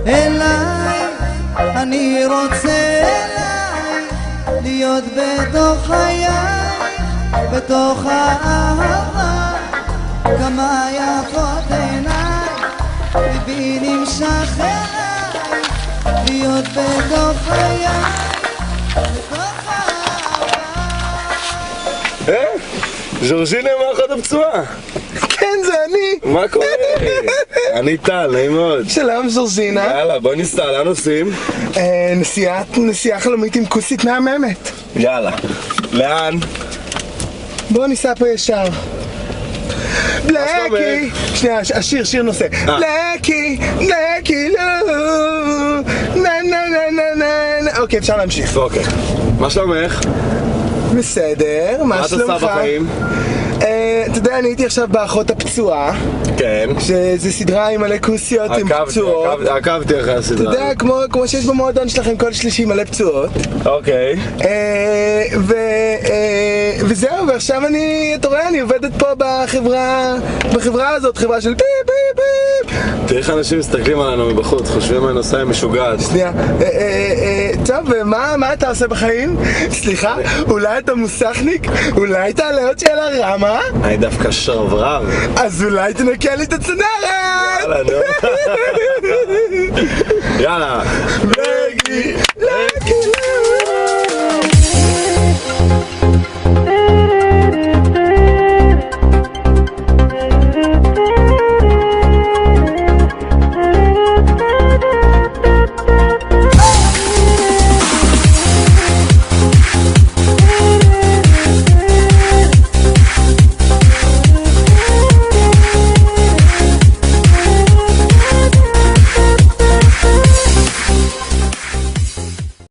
אליי, אני רוצה אליי, להיות בתוך חיי, בתוך האהבה. כמה יפות עיניי, ליבי נמשך אליי, להיות בתוך חיי, בתוך האהבה. ז'ורג'ינה מאחת הפצועה. כן, זה אני. מה קורה? אני טל, נעים מאוד. שלום ז'ורג'ינה. יאללה, בואי ניסע, לאן נוסעים? נסיעה חלומית עם כוסית מהממת. יאללה. לאן? בואו ניסע פה ישר. בלקי, שנייה, השיר נושא. בלקי, בלקי, לא, נה נה נה נה נה. אוקיי, אפשר להמשיך. אוקיי. מה שלומך? בסדר, מה שלומך? מה את עושה בחיים? אתה יודע, אני הייתי עכשיו באחות הפצועה. כן. שזה סדרה עם מלא כוסיות עם פצועות. עקבתי אחרי הסדרה. אתה יודע, כמו שיש במועדון שלכם כל שלישי מלא פצועות. אוקיי. וזהו, ועכשיו אתה רואה, אני עובדת פה בחברה הזאת, חברה של פיפ פיפ פיפ. תראי איך אנשים מסתכלים עלינו מבחוץ, חושבים על נושא משוגעת. שנייה, טוב, ומה אתה עושה בחיים? סליחה, אולי אתה מוסכניק? אולי תעלה עוד שאלה רמה? אני דווקא שרברב. אז אולי תנקה לי את הצנרת! יאללה, נו. יאללה. בלקי,